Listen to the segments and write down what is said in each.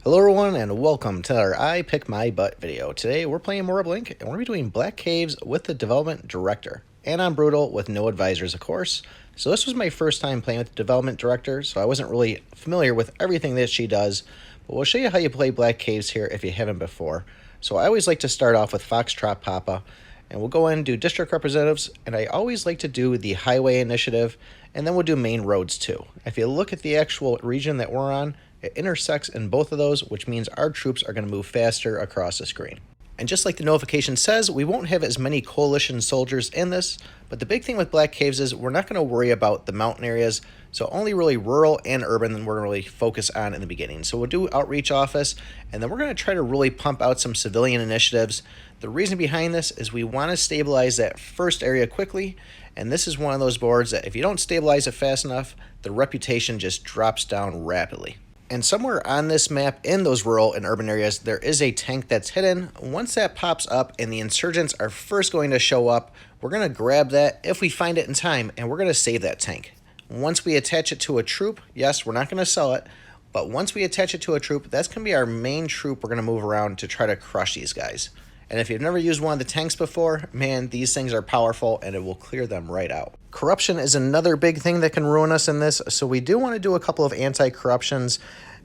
Hello everyone and welcome to our I Pick My Butt video. Today we're playing more Blink and we're going to be doing Black Caves with the development director. And on Brutal with no advisors, of course. So this was my first time playing with the development director, so I wasn't really familiar with everything that she does. But we'll show you how you play Black Caves here if you haven't before. So I always like to start off with Foxtrot Papa. And we'll go in and do district representatives, and I always like to do the highway initiative, and then we'll do main roads too. If you look at the actual region that we're on, it intersects in both of those, which means our troops are going to move faster across the screen. And just like the notification says, we won't have as many coalition soldiers in this, but the big thing with Black Caves is we're not going to worry about the mountain areas, so only really rural and urban we're going to really focus on in the beginning. So we'll do outreach office, and then we're going to try to really pump out some civilian initiatives. The reason behind this is we want to stabilize that first area quickly, and this is one of those boards that if you don't stabilize it fast enough, the reputation just drops down rapidly. And somewhere on this map in those rural and urban areas, there is a tank that's hidden. Once that pops up and the insurgents are first going to show up, we're going to grab that if we find it in time, and we're going to save that tank. Once we attach it to a troop, yes, we're not going to sell it, but once we attach it to a troop, that's going to be our main troop we're going to move around to try to crush these guys. And if you've never used one of the tanks before, man, these things are powerful and it will clear them right out. Corruption is another big thing that can ruin us in this, so we do want to do a couple of anti-corruptions.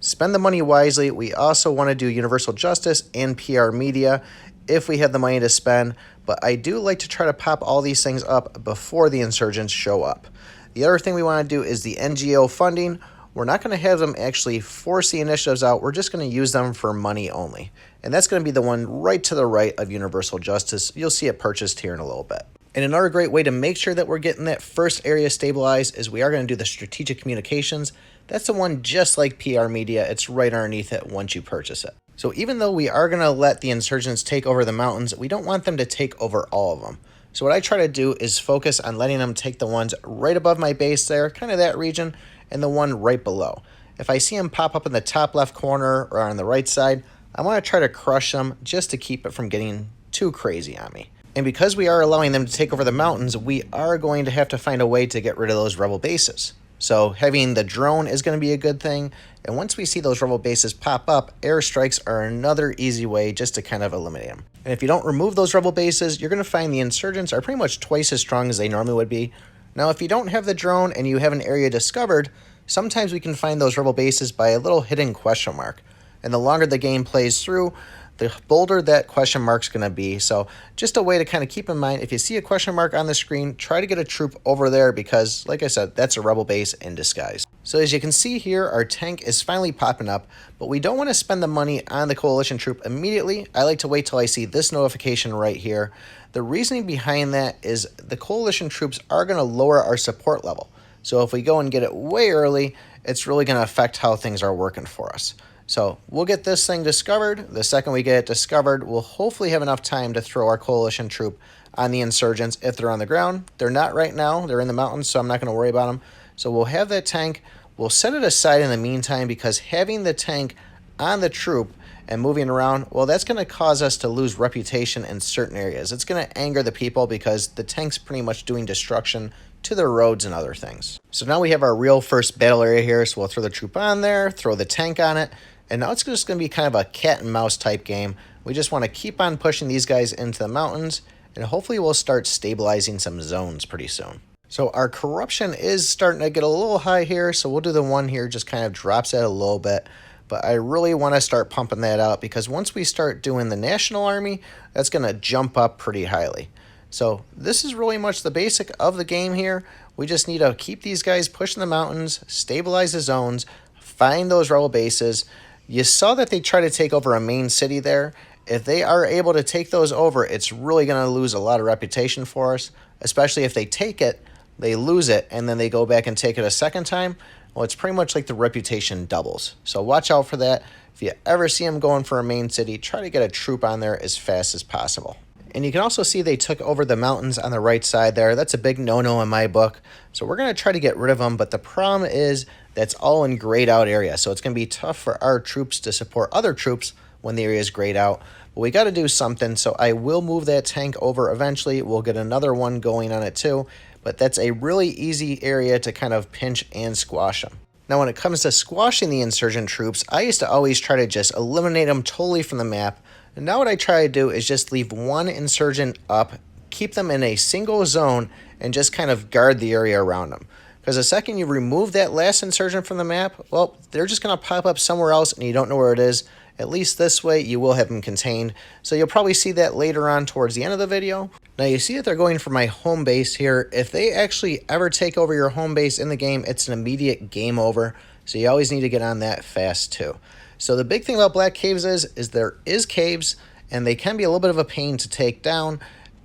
Spend the money wisely. We also want to do universal justice and PR media if we have the money to spend, but I do like to try to pop all these things up before the insurgents show up. The other thing we want to do is the NGO funding. We're not going to have them actually force the initiatives out. We're just going to use them for money only. And that's going to be the one right to the right of universal justice. You'll see it purchased here in a little bit. And another great way to make sure that we're getting that first area stabilized is we are going to do the strategic communications. That's the one just like PR media. It's right underneath it once you purchase it. So even though we are going to let the insurgents take over the mountains, we don't want them to take over all of them. So what I try to do is focus on letting them take the ones right above my base there, kind of that region, and the one right below. If I see them pop up in the top left corner or on the right side, I want to try to crush them just to keep it from getting too crazy on me. And because we are allowing them to take over the mountains, we are going to have to find a way to get rid of those rebel bases. So having the drone is going to be a good thing. And once we see those rebel bases pop up, airstrikes are another easy way just to kind of eliminate them. And if you don't remove those rebel bases, you're going to find the insurgents are pretty much twice as strong as they normally would be. Now, if you don't have the drone and you have an area discovered, sometimes we can find those rebel bases by a little hidden question mark. And the longer the game plays through, the bolder that question mark's going to be. So just a way to kind of keep in mind, if you see a question mark on the screen, try to get a troop over there because, like I said, that's a rebel base in disguise. So as you can see here, our tank is finally popping up, but we don't want to spend the money on the coalition troop immediately. I like to wait till I see this notification right here. The reasoning behind that is the coalition troops are going to lower our support level. So if we go and get it way early, it's really going to affect how things are working for us. So we'll get this thing discovered. The second we get it discovered, we'll hopefully have enough time to throw our coalition troop on the insurgents if they're on the ground. They're not right now. They're in the mountains, so I'm not going to worry about them. So we'll have that tank. We'll set it aside in the meantime because having the tank on the troop and moving around, well, that's going to cause us to lose reputation in certain areas. It's going to anger the people because the tank's pretty much doing destruction to the roads and other things. So now we have our real first battle area here. So we'll throw the troop on there, throw the tank on it. And now it's just going to be kind of a cat and mouse type game. We just want to keep on pushing these guys into the mountains, and hopefully we'll start stabilizing some zones pretty soon. So our corruption is starting to get a little high here, so we'll do the one here, just kind of drops it a little bit. But I really want to start pumping that out because once we start doing the National Army, that's going to jump up pretty highly. So this is really much the basic of the game here. We just need to keep these guys pushing the mountains, stabilize the zones, find those rebel bases. You saw that they try to take over a main city there. If they are able to take those over, it's really going to lose a lot of reputation for us, especially if they take it, they lose it, and then they go back and take it a second time. Well, it's pretty much like the reputation doubles. So watch out for that. If you ever see them going for a main city, try to get a troop on there as fast as possible. And you can also see they took over the mountains on the right side there. That's a big no-no in my book. So we're going to try to get rid of them, but the problem is that's all in grayed out area. So it's going to be tough for our troops to support other troops when the area is grayed out. But we got to do something, so I will move that tank over eventually. We'll get another one going on it too, but that's a really easy area to kind of pinch and squash them. Now, when it comes to squashing the insurgent troops, I used to always try to just eliminate them totally from the map. And now what I try to do is just leave one insurgent up, keep them in a single zone, and just kind of guard the area around them. Because the second you remove that last insurgent from the map, well, they're just going to pop up somewhere else and you don't know where it is. At least this way, you will have them contained. So you'll probably see that later on towards the end of the video. Now you see that they're going for my home base here. If they actually ever take over your home base in the game, it's an immediate game over. So you always need to get on that fast too. So the big thing about Black Caves is there is caves, and they can be a little bit of a pain to take down.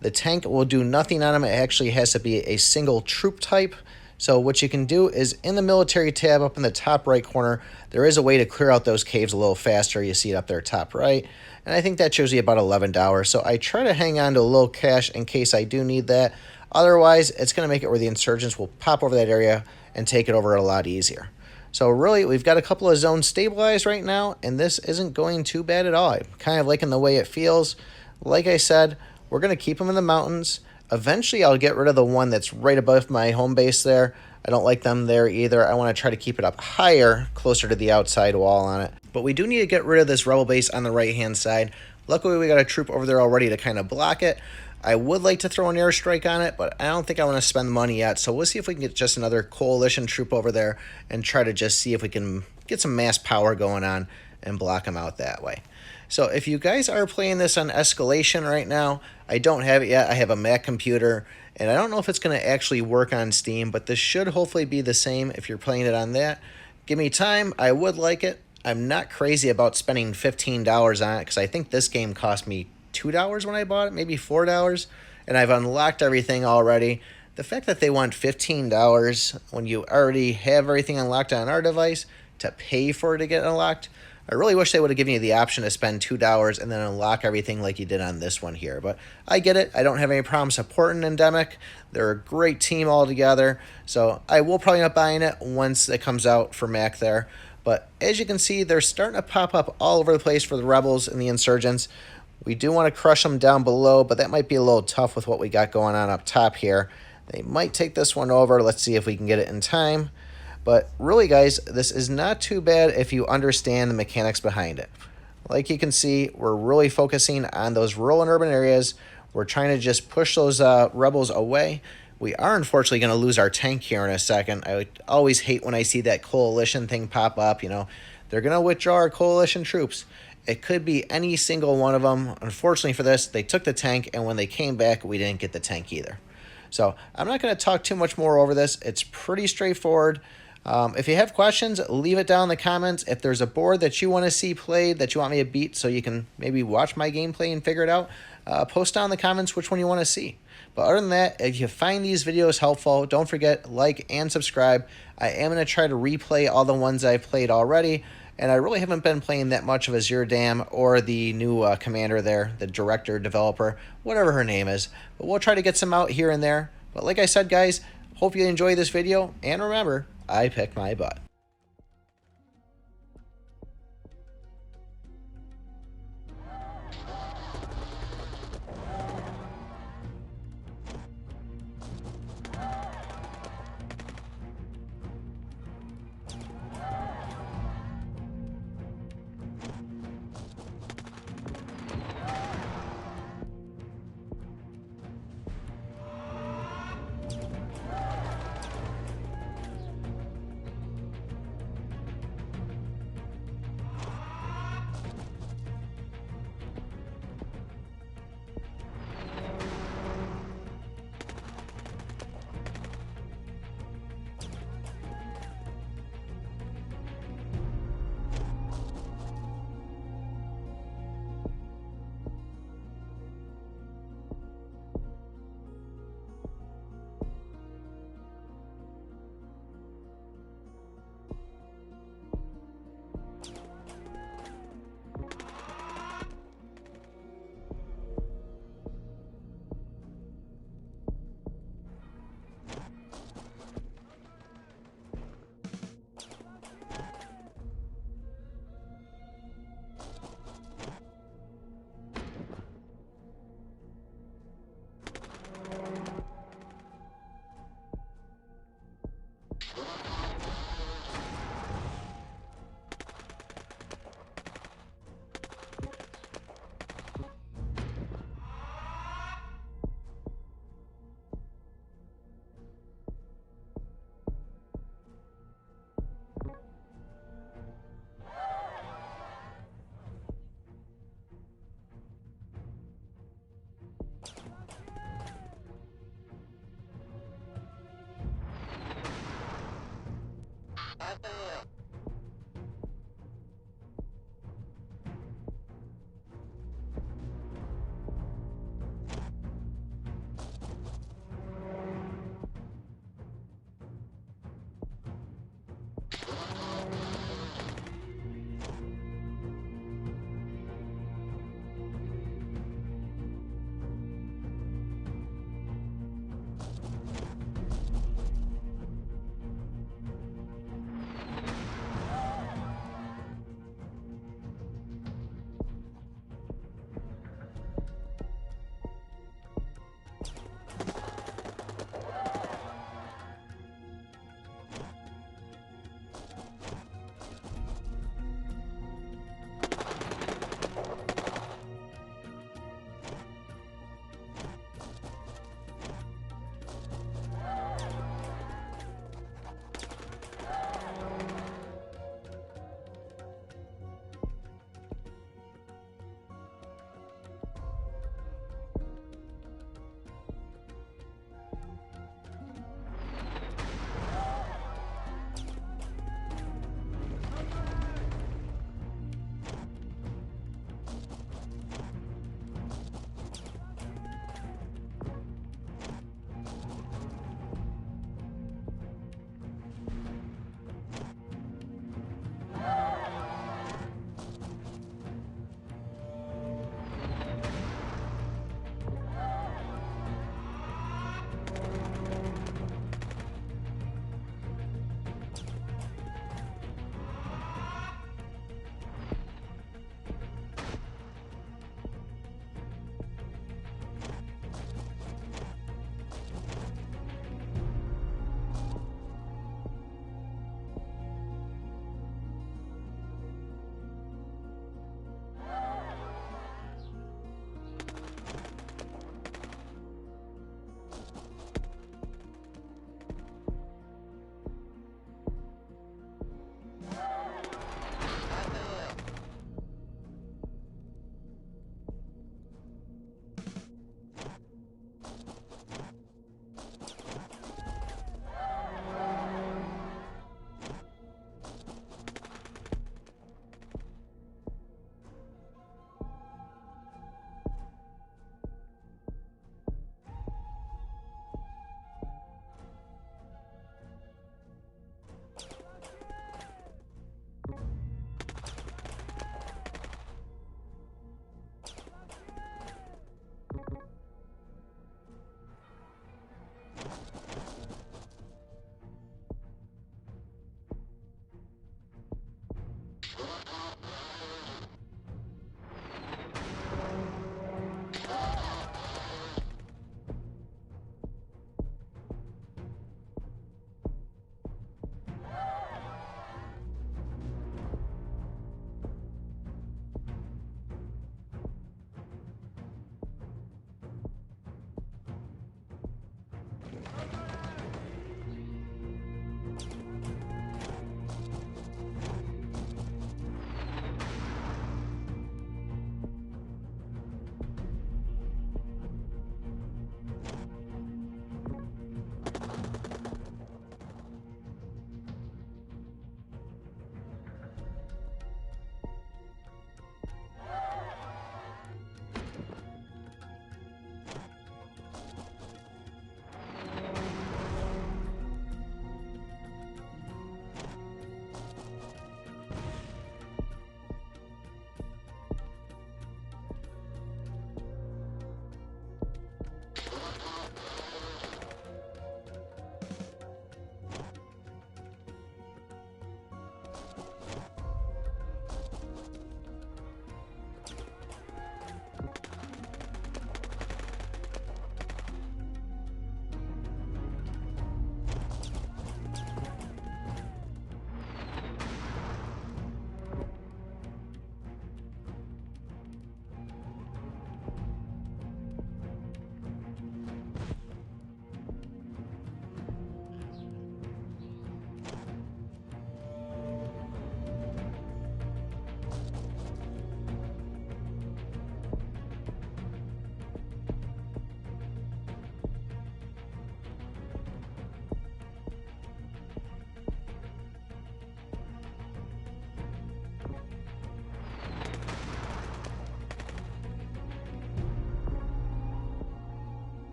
The tank will do nothing on them. It actually has to be a single troop type. So what you can do is in the military tab up in the top right corner, there is a way to clear out those caves a little faster. You see it up there top right. And I think that shows you about $11. So I try to hang on to a little cash in case I do need that. Otherwise, it's going to make it where the insurgents will pop over that area and take it over a lot easier. So really, we've got a couple of zones stabilized right now, and this isn't going too bad at all. I'm kind of liking the way it feels. Like I said, we're going to keep them in the mountains. Eventually, I'll get rid of the one that's right above my home base there. I don't like them there either. I want to try to keep it up higher, closer to the outside wall on it. But we do need to get rid of this rebel base on the right-hand side. Luckily, we got a troop over there already to kind of block it. I would like to throw an airstrike on it, but I don't think I want to spend the money yet. So we'll see if we can get just another coalition troop over there and try to just see if we can get some mass power going on and block them out that way. So if you guys are playing this on escalation right now, I don't have it yet. I have a Mac computer, and I don't know if it's going to actually work on Steam, but this should hopefully be the same if you're playing it on that. Give me time. I would like it. I'm not crazy about spending $15 on it because I think this game cost me $2 when I bought it, maybe $4, and I've unlocked everything already. The fact that they want $15 when you already have everything unlocked on our device to pay for it to get unlocked, I really wish they would have given you the option to spend $2 and then unlock everything like you did on this one here. But I get it. I don't have any problem supporting Endemic. They're a great team altogether. So I will probably not buying it once it comes out for Mac there. But as you can see, they're starting to pop up all over the place for the rebels and the insurgents. We do want to crush them down below, but that might be a little tough with what we got going on up top here. They might take this one over. Let's see if we can get it in time. But really, guys, this is not too bad if you understand the mechanics behind it. Like you can see, we're really focusing on those rural and urban areas. We're trying to just push those rebels away. We are unfortunately going to lose our tank here in a second. I always hate when I see that coalition thing pop up. You know, they're going to withdraw our coalition troops. It could be any single one of them. Unfortunately for this, they took the tank, and when they came back, we didn't get the tank either. So I'm not going to talk too much more over this. It's pretty straightforward. If you have questions, leave it down in the comments. If there's a board that you want to see played that you want me to beat so you can maybe watch my gameplay and figure it out, post down in the comments which one you want to see. But other than that, if you find these videos helpful, don't forget, like and subscribe. I am going to try to replay all the ones I've played already, and I really haven't been playing that much of Azure Dam or the new commander there, the director, developer, whatever her name is. But we'll try to get some out here and there. But like I said, guys, hope you enjoy this video, and remember, I picked my butt.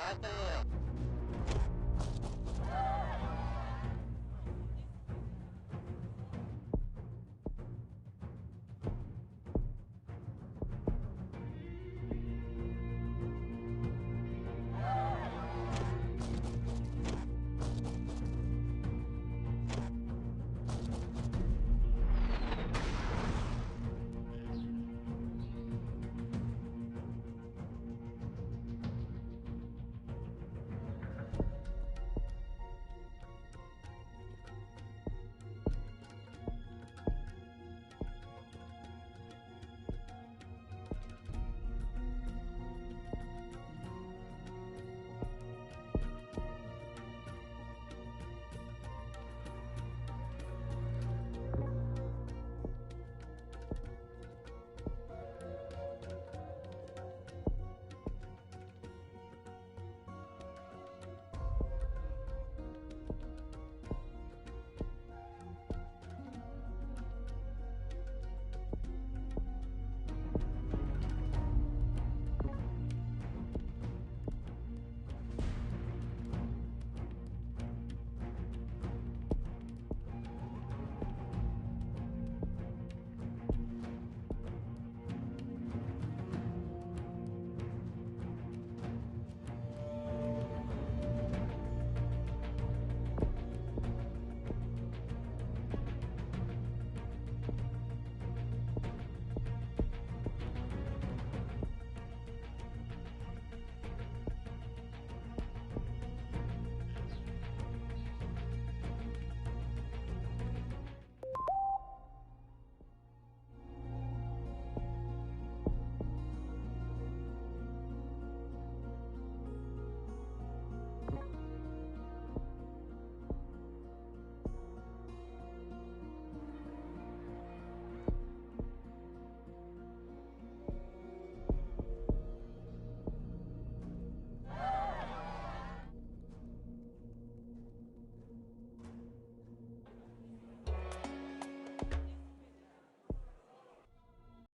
I think